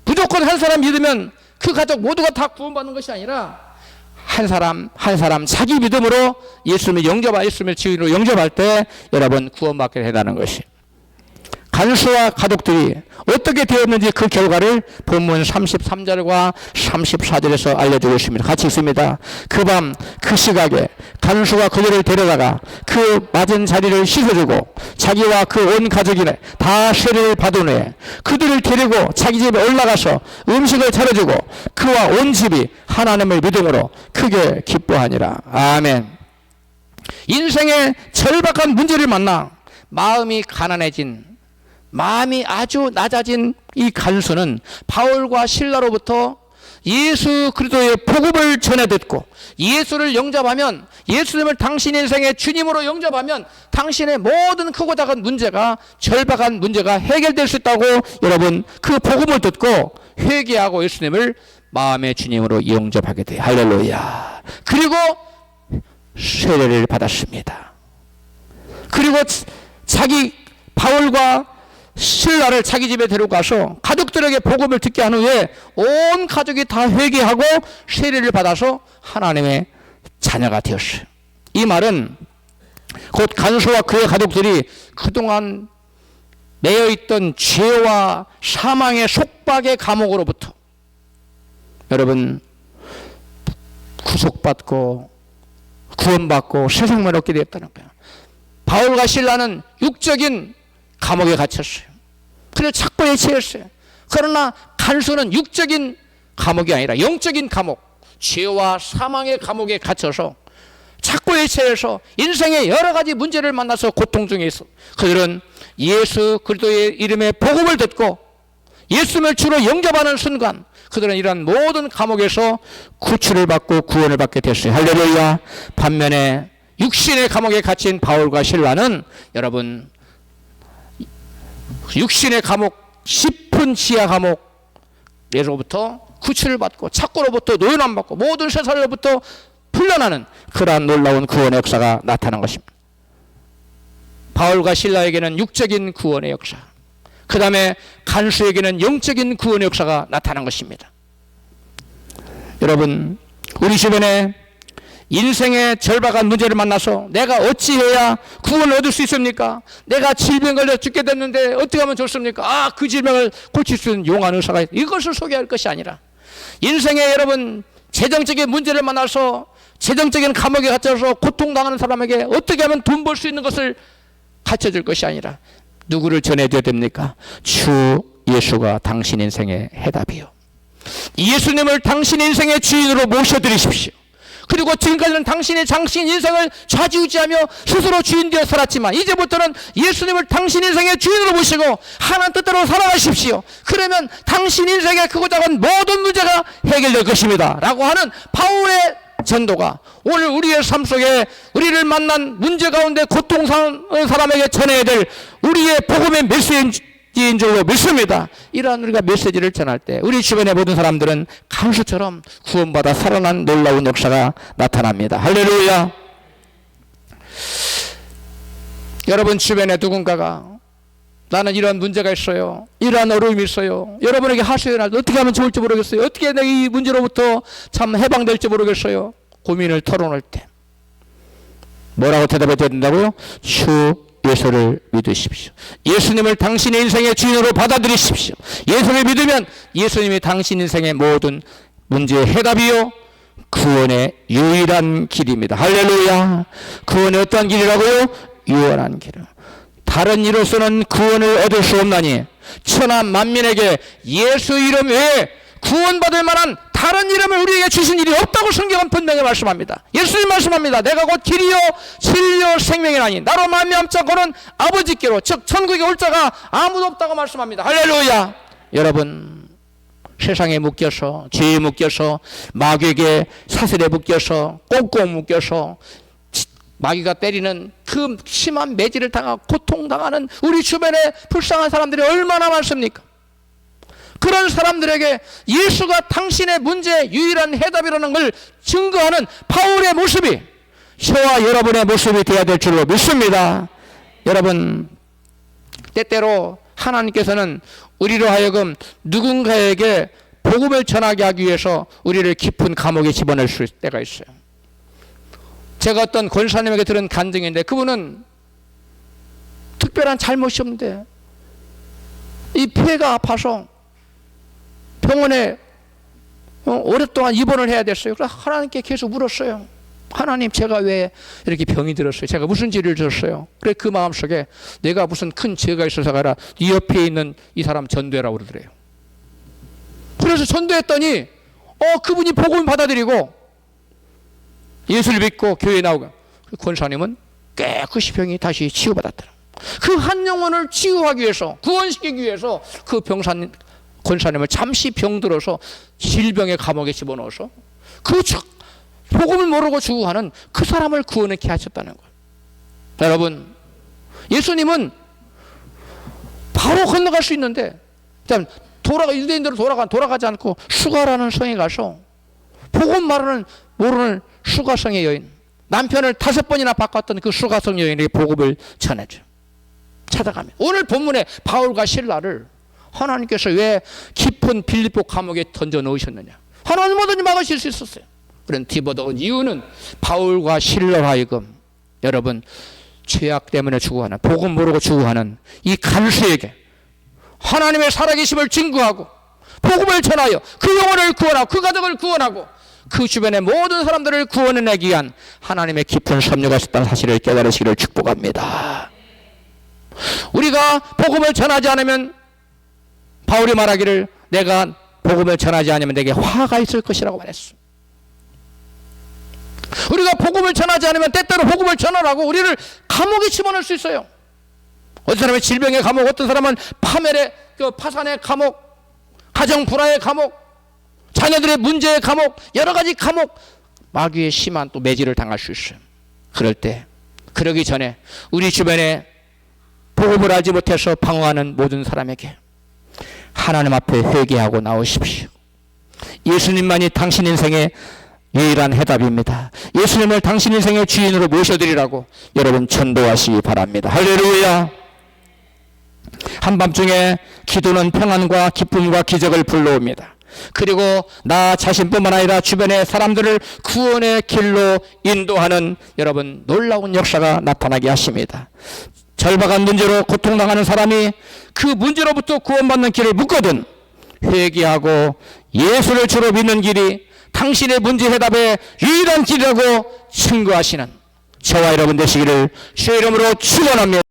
무조건 한 사람 믿으면 그 가족 모두가 다 구원받는 것이 아니라 한 사람 한 사람 자기 믿음으로 예수님을 주인으로 영접할 때 여러분 구원받게 된다는 것이. 간수와 가족들이 어떻게 되었는지 그 결과를 본문 33절과 34절에서 알려주고 있습니다. 같이 있습니다. 그 밤 그 시각에 간수가 그들을 데려다가 그 맞은 자리를 씻어주고 자기와 그 온 가족이 다 세례를 받은 후에 그들을 데리고 자기 집에 올라가서 음식을 차려주고 그와 온 집이 하나님을 믿음으로 크게 기뻐하니라. 아멘. 인생의 절박한 문제를 만나 마음이 가난해진, 마음이 아주 낮아진 이 간수는 바울과 실라로부터 예수 그리스도의 복음을 전해 듣고 예수를 영접하면, 예수님을 당신 인생의 주님으로 영접하면 당신의 모든 크고 작은 문제가, 절박한 문제가 해결될 수 있다고 여러분 그 복음을 듣고 회개하고 예수님을 마음의 주님으로 영접하게 돼요. 할렐루야. 그리고 세례를 받았습니다. 그리고 바울과 신라를 자기 집에 데려가서 가족들에게 복음을 듣게 한 후에 온 가족이 다 회개하고 세례를 받아서 하나님의 자녀가 되었어요. 이 말은 곧 간수와 그의 가족들이 그동안 매여있던 죄와 사망의 속박의 감옥으로부터 여러분 구속받고 구원받고 새 생명을 얻게 되었다는 거예요. 바울과 실라는 육적인 감옥에 갇혔어요. 그래서 착고에 처했어요. 그러나 간수는 육적인 감옥이 아니라 영적인 감옥, 죄와 사망의 감옥에 갇혀서 착고에 처해서 인생의 여러 가지 문제를 만나서 고통 중에 있어. 그들은 예수 그리스도의 이름의 복음을 듣고 예수님을 주로 영접하는 순간 그들은 이러한 모든 감옥에서 구출을 받고 구원을 받게 됐어요. 할렐루야. 반면에 육신의 감옥에 갇힌 바울과 실라는 여러분 육신의 감옥, 10분 지하 감옥에로부터 구출을 받고 착고로부터 노연함 받고 모든 세상으로부터 풀려나는 그러한 놀라운 구원의 역사가 나타난 것입니다. 바울과 실라에게는 육적인 구원의 역사, 그 다음에 간수에게는 영적인 구원의 역사가 나타난 것입니다. 여러분, 우리 주변에 인생의 절박한 문제를 만나서 내가 어찌해야 구원을 얻을 수 있습니까? 내가 질병 걸려 죽게 됐는데 어떻게 하면 좋습니까? 그 질병을 고칠 수 있는 용한 의사가 있다. 이것을 소개할 것이 아니라 인생에 여러분 재정적인 문제를 만나서 재정적인 감옥에 갇혀서 고통당하는 사람에게 어떻게 하면 돈 벌 수 있는 것을 가르쳐줄 것이 아니라 누구를 전해줘야 됩니까? 주 예수가 당신 인생의 해답이요. 예수님을 당신 인생의 주인으로 모셔드리십시오. 그리고 지금까지는 당신 인생을 좌지우지하며 스스로 주인 되어 살았지만 이제부터는 예수님을 당신 인생의 주인으로 모시고 하나님 뜻대로 살아가십시오. 그러면 당신 인생의 크고 작은 모든 문제가 해결될 것입니다 라고 하는 바울의 전도가 오늘 우리의 삶 속에 우리를 만난 문제 가운데 고통스러운 사람에게 전해야 될 우리의 복음의 메시지인 줄로 믿습니다. 이러한 우리가 메시지를 전할 때 우리 주변의 모든 사람들은 간수처럼 구원받아 살아난 놀라운 역사가 나타납니다. 할렐루야. 여러분 주변에 누군가가 나는 이런 문제가 있어요, 이러한 어려움이 있어요, 여러분에게 하소연을 할 때 어떻게 하면 좋을지 모르겠어요, 어떻게 내가 이 문제로부터 참 해방될지 모르겠어요, 고민을 털어놓을 때 뭐라고 대답해야 된다고요? 주 예수를 믿으십시오. 예수님을 당신의 인생의 주인으로 받아들이십시오. 예수를 믿으면 예수님이 당신 인생의 모든 문제의 해답이요 구원의 유일한 길입니다. 할렐루야. 구원의 어떠한 길이라고요? 유일한 길. 다른 이로서는 구원을 얻을 수 없나니 천하 만민에게 예수 이름 외에 구원받을 만한 다른 이름을 우리에게 주신 일이 없다고 성경은 분명히 말씀합니다. 예수님 말씀합니다. 내가 곧 길이요 진리요 생명이라니 나로 말미암자 고는 아버지께로 즉 천국에 올 자가 아무도 없다고 말씀합니다. 할렐루야. 여러분, 세상에 묶여서 죄에 묶여서 마귀에게 사슬에 묶여서 꽁꽁 묶여서 마귀가 때리는 그 심한 매질을 당하고 고통당하는 우리 주변에 불쌍한 사람들이 얼마나 많습니까? 그런 사람들에게 예수가 당신의 문제의 유일한 해답이라는 걸 증거하는 바울의 모습이 저와 여러분의 모습이 되어야 될 줄로 믿습니다. 여러분, 때때로 하나님께서는 우리로 하여금 누군가에게 복음을 전하게 하기 위해서 우리를 깊은 감옥에 집어넣을 수 있을 때가 있어요. 제가 어떤 권사님에게 들은 간증인데 그분은 특별한 잘못이 없는데 이 폐가 아파서 병원에 오랫동안 입원을 해야 됐어요. 그래서 하나님께 계속 물었어요. 하나님, 제가 왜 이렇게 병이 들었어요? 제가 무슨 죄를 졌어요? 그래 그 마음속에 내가 무슨 큰 죄가 있어서가 아니라 네 옆에 있는 이 사람 전도해라고 그러더래요. 그래서 전도했더니 그분이 복음을 받아들이고 예수를 믿고 교회에 나오고 그 권사님은 깨끗이 병이 다시 치유받았더라. 그 한 영혼을 치유하기 위해서 구원시키기 위해서 그 권사님을 잠시 병들어서 질병의 감옥에 집어넣어서 그 복음을 모르고 죽어가는 그 사람을 구원케 하셨다는 거예요. 여러분, 예수님은 바로 건너갈 수 있는데 유대인대로 돌아가지 않고 수가라는 성에 가서 복음 모르는 수가성의 여인, 남편을 5번이나 바꿨던 그 수가성 여인에게 복음을 전해줘. 찾아가면 오늘 본문에 바울과 실라를 하나님께서 왜 깊은 빌립보 감옥에 던져 넣으셨느냐? 하나님 뭐든지 막으실 수 있었어요. 그런 뒤보다온 이유는 바울과 실라 하여금 여러분 죄악 때문에 죽어가는, 복음 모르고 죽어가는 이 간수에게 하나님의 살아계심을 증거하고 복음을 전하여 그 영혼을 구원하고 그 가족을 구원하고 그 주변의 모든 사람들을 구원해내기 위한 하나님의 깊은 섭리가 있었다는 사실을 깨달으시기를 축복합니다. 우리가 복음을 전하지 않으면 바울이 말하기를 내가 복음을 전하지 않으면 내게 화가 있을 것이라고 말했어. 우리가 복음을 전하지 않으면 때때로 복음을 전하라고 우리를 감옥에 집어넣을 수 있어요. 어떤 사람은 질병의 감옥, 어떤 사람은 파산의 감옥, 가정 불화의 감옥, 자녀들의 문제의 감옥, 여러 가지 감옥, 마귀의 심한 또 매질을 당할 수 있어요. 그러기 전에 우리 주변에 복음을 알지 못해서 방황하는 모든 사람에게 하나님 앞에 회개하고 나오십시오. 예수님만이 당신 인생의 유일한 해답입니다. 예수님을 당신 인생의 주인으로 모셔드리라고 여러분 전도하시기 바랍니다. 할렐루야. 한밤중에 기도는 평안과 기쁨과 기적을 불러옵니다. 그리고 나 자신뿐만 아니라 주변의 사람들을 구원의 길로 인도하는 여러분 놀라운 역사가 나타나게 하십니다. 절박한 문제로 고통당하는 사람이 그 문제로부터 구원받는 길을 묻거든 회개하고 예수를 주로 믿는 길이 당신의 문제 해답의 유일한 길이라고 증거하시는 저와 여러분 되시기를 주의 이름으로 축원합니다.